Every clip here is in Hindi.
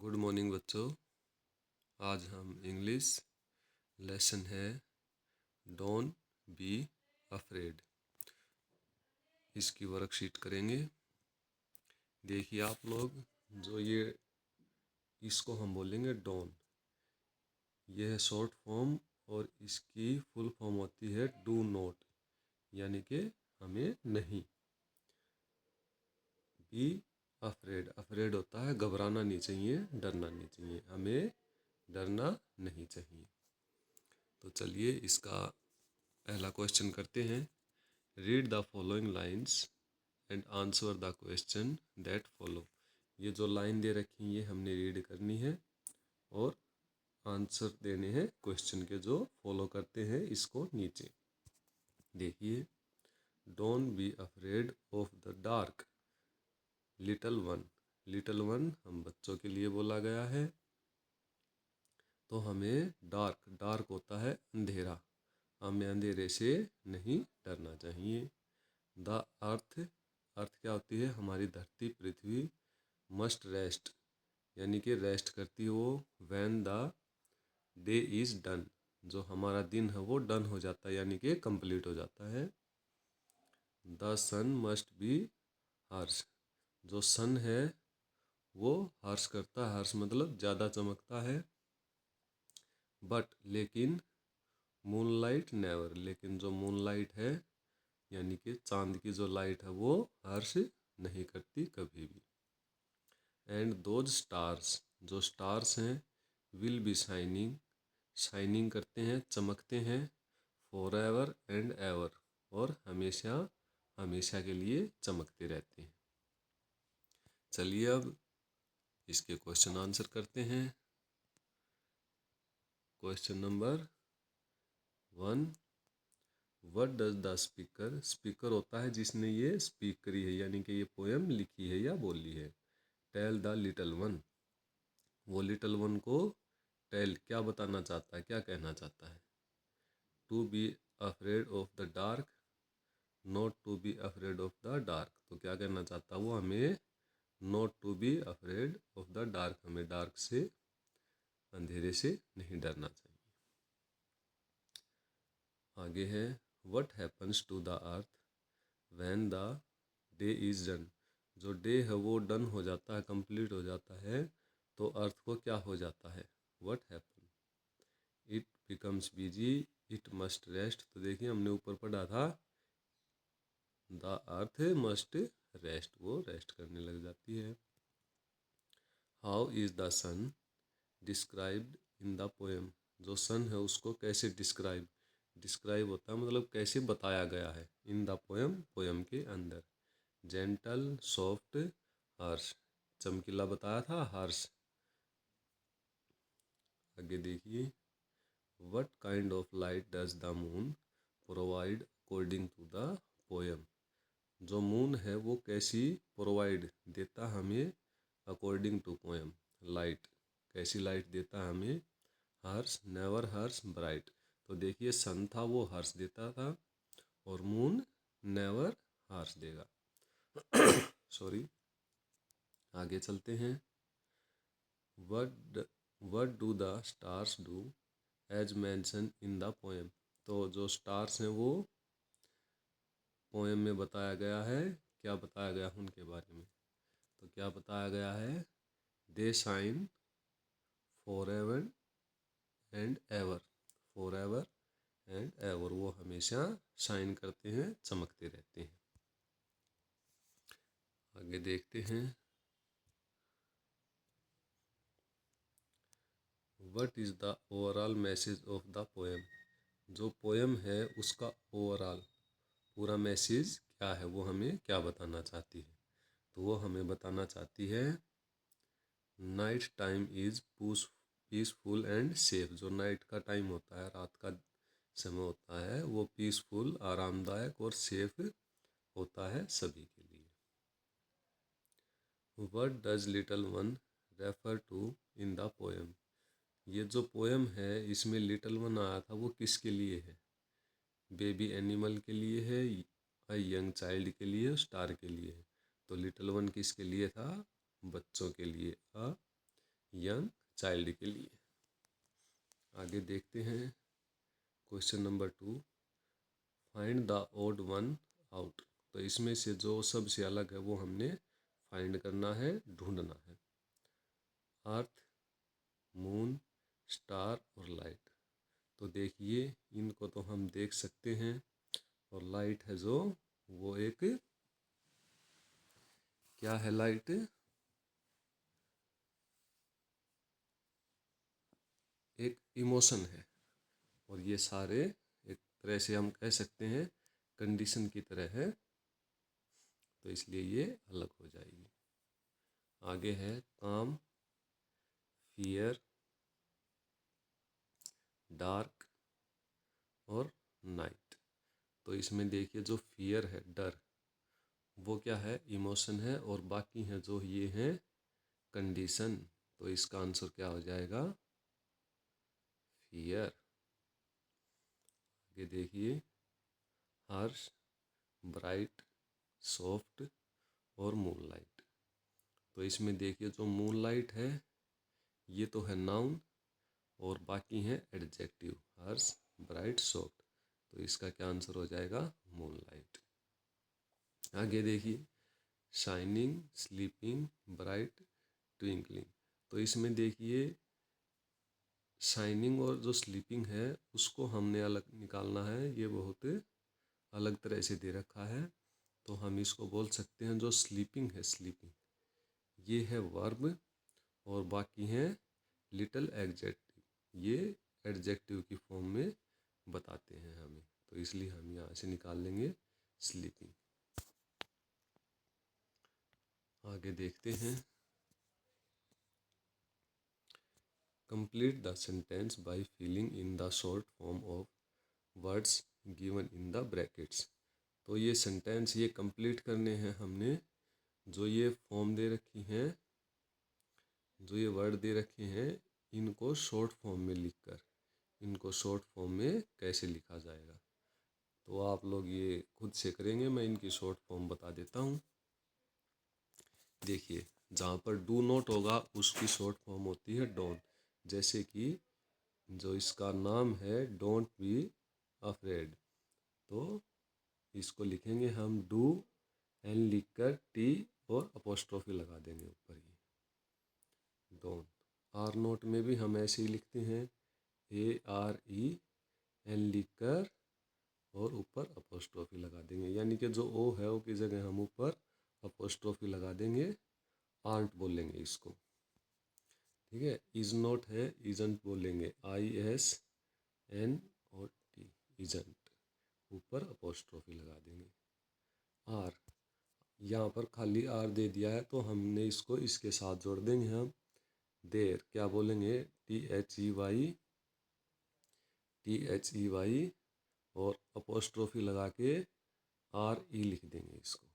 गुड मॉर्निंग बच्चों। आज हम इंग्लिश लेसन है डोंट बी अफ्रेड, इसकी वर्कशीट करेंगे। देखिए आप लोग, जो ये इसको हम बोलेंगे डोंट, यह है शॉर्ट फॉर्म और इसकी फुल फॉर्म होती है डू नॉट, यानी कि हमें नहीं। बी अफ्रेड, अफ्रेड होता है घबराना नहीं चाहिए, डरना नहीं चाहिए, हमें डरना नहीं चाहिए। तो चलिए इसका पहला क्वेश्चन करते हैं। Read the following lines and answer the question that follow. ये जो लाइन दे रखी है ये हमने रीड करनी है और आंसर देने हैं क्वेश्चन के जो फॉलो करते हैं इसको नीचे। देखिए, don't be afraid of the dark little one. Little one हम बच्चों के लिए बोला गया है, तो हमें डार्क, डार्क होता है अंधेरा, हमें अंधेरे से नहीं डरना चाहिए। द अर्थ, अर्थ क्या होती है? हमारी धरती पृथ्वी। मस्ट रेस्ट, यानी कि रेस्ट करती है वो। When the day is done, जो हमारा दिन है वो डन हो जाता है, यानी कि कंप्लीट हो जाता है। द सन मस्ट बी हर्ष, जो सन है वो हर्ष करता है, हर्ष मतलब ज़्यादा चमकता है। बट लेकिन मूनलाइट नेवर, लेकिन जो मूनलाइट है यानी कि चांद की जो लाइट है वो हर्ष नहीं करती कभी भी। एंड दोज स्टार्स, जो स्टार्स हैं, विल बी शाइनिंग, शाइनिंग करते हैं, चमकते हैं, फॉर एवर एंड एवर, और हमेशा हमेशा के लिए चमकते रहते हैं। चलिए अब इसके क्वेश्चन आंसर करते हैं। Question number 1, what does the speaker, speaker होता है जिसने ये स्पीक करी है, यानी कि ये पोएम लिखी है या बोली है। टेल द लिटल वन, वो लिटल वन को टेल क्या बताना चाहता है, क्या कहना चाहता है? To be afraid of the dark, not to be afraid of the dark. तो क्या कहना चाहता है वो? हमें not to be afraid of the dark, हमें डार्क से, अंधेरे से नहीं डरना चाहिए। आगे है, what happens to the earth when the day is done, जो डे है वो डन हो जाता है, कंप्लीट हो जाता है, तो अर्थ को क्या हो जाता है? What happen? It becomes busy, it must rest. तो देखिए हमने ऊपर पढ़ा था द अर्थ मस्ट रेस्ट, वो रेस्ट करने लग जाती है। How is the sun described in the poem, जो सन है उसको कैसे डिस्क्राइब, डिस्क्राइब होता है मतलब कैसे बताया गया है, इन द पोएम, पोएम के अंदर। जेंटल, सॉफ्ट, हार्श, चमकीला बताया था, हार्श। आगे देखिए, what kind of light does the moon provide according to the poem, जो मून है वो कैसी प्रोवाइड देता हमें अकॉर्डिंग टू पोएम, लाइट, कैसी लाइट देता हमें? Harsh, never harsh, bright. तो देखिए सन था वो हर्ष देता था और मून नेवर हर्ष देगा। सॉरी, आगे चलते हैं। What do the stars do as mention in the poem, तो जो स्टार्स हैं वो पोएम में बताया गया है, क्या बताया गया उनके बारे में? तो क्या बताया गया है? They shine for ever and ever, for ever and ever, वो हमेशा शाइन करते हैं, चमकते रहते हैं। आगे देखते हैं, what is the overall message of the poem, जो पोएम है उसका ओवरऑल पूरा मैसेज क्या है, वो हमें क्या बताना चाहती है? तो वो हमें बताना चाहती है night time is peaceful and safe, जो नाइट का टाइम होता है, रात का समय होता है, वो पीसफुल, आरामदायक और सेफ होता है सभी के लिए। What does little one refer to in the poem, ये जो पोएम है इसमें लिटल वन आया था वो किसके लिए है? बेबी एनिमल के लिए है, यंग चाइल्ड के लिए, स्टार के लिए है। तो लिटल वन किसके लिए था? बच्चों के लिए, यंग चाइल्ड के लिए। आगे देखते हैं question number 2, find the odd one out. तो इसमें से जो सबसे अलग है वो हमने फाइंड करना है, ढूंढना है। अर्थ, मून, स्टार और लाइट। तो देखिए इनको तो हम देख सकते हैं, और लाइट है जो वो एक, क्या है लाइट, एक इमोशन है। और ये सारे एक तरह से हम कह सकते हैं कंडीशन की तरह है, तो इसलिए ये अलग हो जाएगी। आगे है काम, फियर, डार्क और नाइट। तो इसमें देखिए जो फियर है, डर, वो क्या है, इमोशन है, और बाकी हैं जो ये हैं कंडीशन। तो इसका आंसर क्या हो जाएगा, फियर। आगे देखिए हार्श, ब्राइट, सॉफ्ट और मूनलाइट। तो इसमें देखिए जो मूनलाइट है ये तो है नाउन, और बाकी हैं एडजेक्टिव, हार्श, ब्राइट, सॉफ्ट। तो इसका क्या आंसर हो जाएगा, मूनलाइट। आगे देखिए शाइनिंग, स्लीपिंग, ब्राइट, ट्विंकलिंग। तो इसमें देखिए शाइनिंग और जो स्लीपिंग है उसको हमने अलग निकालना है, ये बहुत अलग तरह से दे रखा है। तो हम इसको बोल सकते हैं जो स्लीपिंग है, स्लीपिंग ये है वर्ब, और बाकी हैं लिटिल एडजेक्टिव, ये एडजेक्टिव की फॉर्म में बताते हैं हमें। तो इसलिए हम यहाँ से निकाल लेंगे स्लीपिंग। आगे देखते हैं, complete the sentence by filling in the short form of words given in the brackets. तो ये सेंटेंस ये कंप्लीट करने हैं हमने, जो ये फॉर्म दे रखी हैं, जो ये वर्ड दे रखे हैं, इनको शॉर्ट फॉर्म में लिखकर, इनको शॉर्ट फॉर्म में कैसे लिखा जाएगा तो आप लोग ये खुद से करेंगे। मैं इनकी शॉर्ट फॉर्म बता देता हूँ। देखिए जहाँ पर डू नॉट होगा उसकी शॉर्ट फॉर्म होती है डोंट। जैसे कि जो इसका नाम है डोंट बी अफ्रेड, तो इसको लिखेंगे हम डू, एन लिखकर टी और अपोस्ट्रोफी लगा देंगे ऊपर, ये डोंट। आर नोट में भी हम ऐसे ही लिखते हैं, ए आर ई एन लिखकर और ऊपर अपोस्ट्रोफी लगा देंगे, यानी कि जो ओ है ओ की जगह हम ऊपर अपोस्ट्रोफी लगा देंगे, आंट बोलेंगे इसको। ठीक है, इज नॉट है, इजंट बोलेंगे, आई एस एन और टी, इजंट, ऊपर अपोस्ट्रोफी लगा देंगे। आर, यहाँ पर खाली आर दे दिया है तो हमने इसको इसके साथ जोड़ देंगे हम, देर क्या बोलेंगे, T H E Y, T H E Y, और अपोस्ट्रोफी लगा के आर ई लिख देंगे इसको,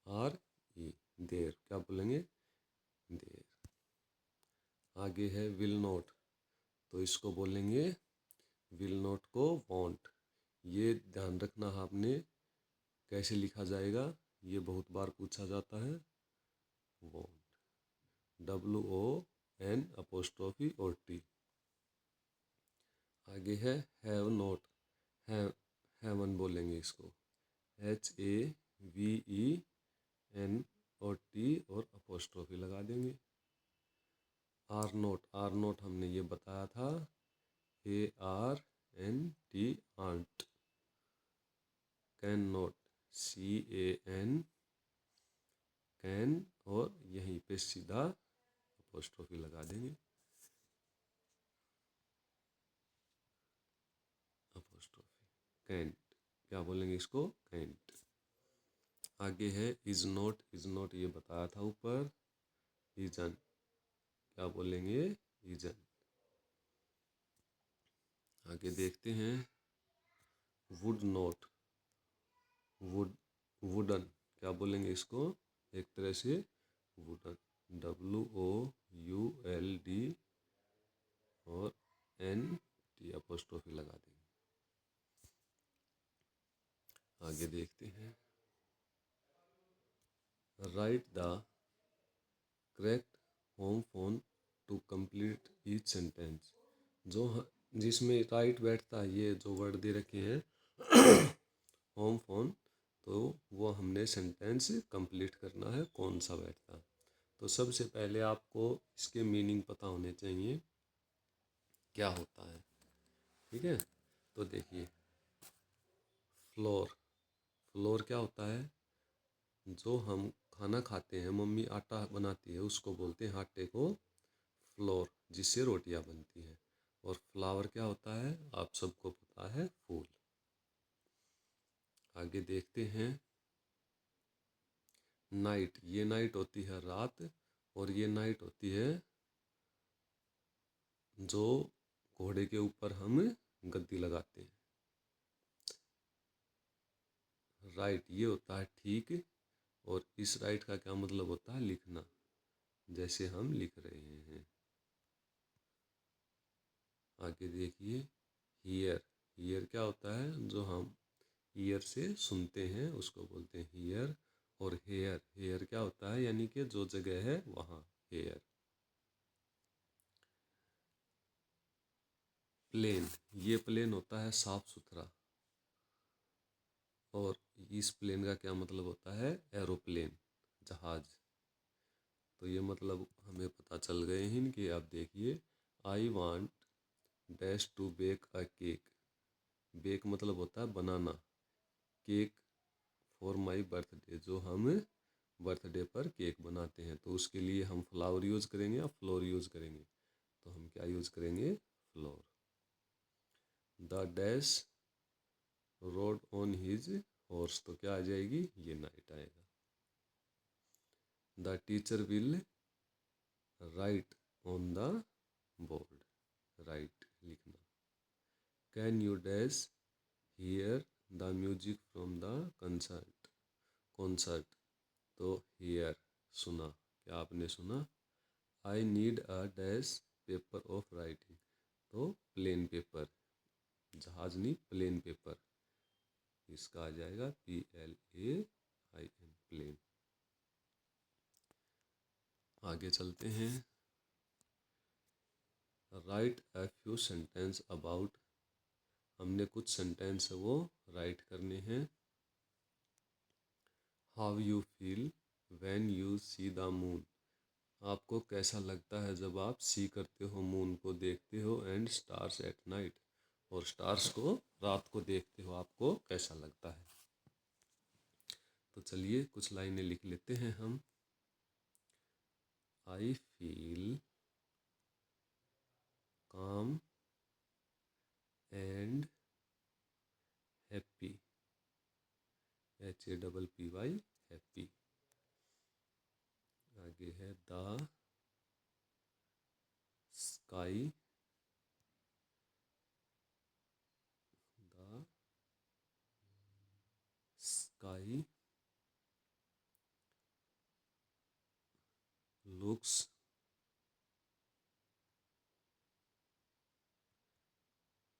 आर ई, देर क्या बोलेंगे, देर। आगे है विल नॉट, तो इसको बोलेंगे विल नॉट को वॉन्ट। ये ध्यान रखना आपने कैसे लिखा जाएगा, ये बहुत बार पूछा जाता है, won't, W O N apostrophe और टी। आगे है हैव नॉट, हैवन बोलेंगे इसको, H A V E N और टी और अपोस्ट्रोफी लगा देंगे। आर नोट, आर नोट हमने ये बताया था, A R N T, aren't. Can not, C A N, can, और यहीं पे सीधा अपोस्ट्रोफी लगा देंगे, अपोस्ट्रोफी। कैंट क्या बोलेंगे इसको, कैंट। आगे है इज नोट, इज नोट ये बताया था ऊपर, इजन क्या बोलेंगे, इजन। आगे देखते हैं वुड नोट, वुड, वुडन क्या बोलेंगे इसको, एक तरह से wouldn't, W O U L D और एन टी अपोस्ट्रोफी लगा देंगे। आगे देखते हैं write the correct homophone to complete each sentence. जिसमें राइट बैठता है, ये जो वर्ड दे रखे हैं होम फोन, तो वो हमने सेंटेंस कंप्लीट करना है, कौन सा बैठता है। तो सबसे पहले आपको इसके मीनिंग पता होने चाहिए क्या होता है। ठीक है, तो देखिए फ्लोर, फ्लोर क्या होता है? जो हम खाना खाते हैं, मम्मी आटा बनाती है, उसको बोलते हैं आटे को फ्लोर, जिससे रोटियां बनती हैं। और फ्लावर क्या होता है? आप सबको पता है, फूल। आगे देखते हैं, नाइट, ये नाइट होती है रात, और ये नाइट होती है जो घोड़े के ऊपर हम गद्दी लगाते हैं। राइट ये होता है ठीक, और इस राइट का क्या मतलब होता है? लिखना, जैसे हम लिख रहे हैं। आगे देखिए, हियर, हियर क्या होता है? जो हम ईयर से सुनते हैं उसको बोलते हैं हियर। और हेयर, हेयर क्या होता है? यानी कि जो जगह है वहाँ, हेयर। प्लेन, ये प्लेन होता है साफ सुथरा, और इस प्लेन का क्या मतलब होता है? एरोप्लेन, जहाज। तो ये मतलब हमें पता चल गए हैं कि आप देखिए, I want dash to bake a cake. Bake मतलब होता है बनाना, केक फॉर माई बर्थडे, जो हम बर्थडे पर केक बनाते हैं, तो उसके लिए हम फ्लावर यूज़ करेंगे या फ्लोर यूज़ करेंगे? तो हम क्या यूज़ करेंगे? Floor. The dash rode on his horse, तो क्या आ जाएगी? ये नाइट आएगा। The teacher will write on the board, write लिखना। Can you dash hear the music from the concert, concert, तो हियर सुना, क्या आपने सुना? I need a dash paper of writing, तो प्लेन पेपर, जहाज नहीं प्लेन पेपर, इसका आ जाएगा PLAIN, प्लेन। आगे चलते हैं, right a few sentence about, हमने कुछ सेंटेंस वो राइट करने हैं। How you feel when you see the moon, आपको कैसा लगता है जब आप सी करते हो, मून को देखते हो, एंड स्टार्स एट नाइट, और स्टार्स को रात को देखते हो, आपको कैसा लगता है? तो चलिए कुछ लाइनें लिख लेते हैं हम। आई फील काम एंड हैप्पी, HAPPY, हैप्पी। आगे है the sky, the sky looks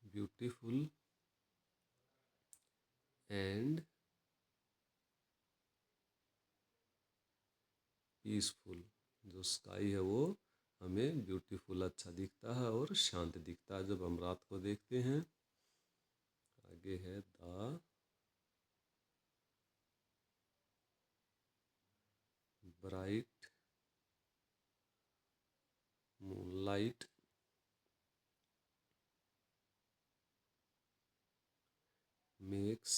beautiful and peaceful, जो स्काई है वो हमें ब्यूटीफुल अच्छा दिखता है और शांत दिखता है जब हम रात को देखते हैं। आगे है the bright moonlight makes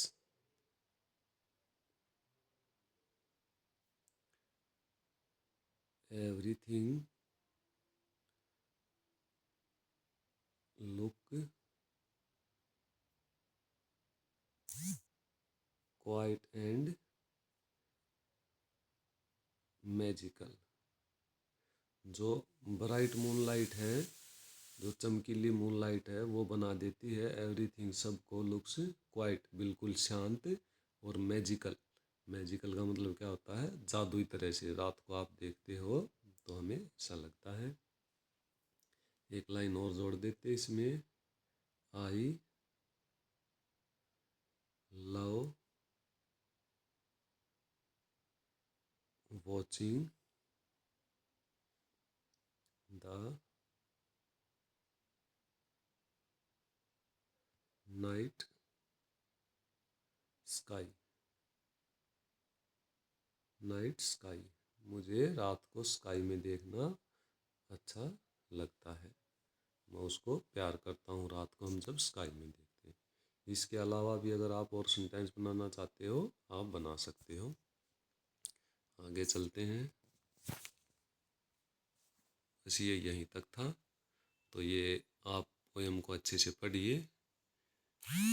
everything look quiet and magical, जो ब्राइट मूनलाइट है, जो चमकीली मूनलाइट है, वो बना देती है एवरीथिंग, सबको, लुक्स क्वाइट, बिल्कुल शांत, और मैजिकल, मैजिकल का मतलब क्या होता है? जादुई तरह से रात को आप देखते हो तो हमें ऐसा लगता है। एक लाइन और जोड़ देते इसमें, I love watching the night sky, night sky, मुझे रात को स्काई में देखना अच्छा लगता है। मैं उसको प्यार करता हूँ रात को हम जब स्काई में देखते हैं। इसके अलावा भी अगर आप और सेंटेंस बनाना चाहते हो आप बना सकते हो। आगे चलते हैं। बस ये यहीं तक था। तो ये आप पोयम को अच्छे से पढ़िए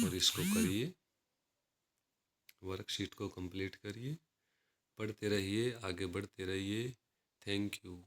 और इसको करिए, वर्कशीट को कंप्लीट करिए, पढ़ते रहिए, आगे बढ़ते रहिए। Thank you.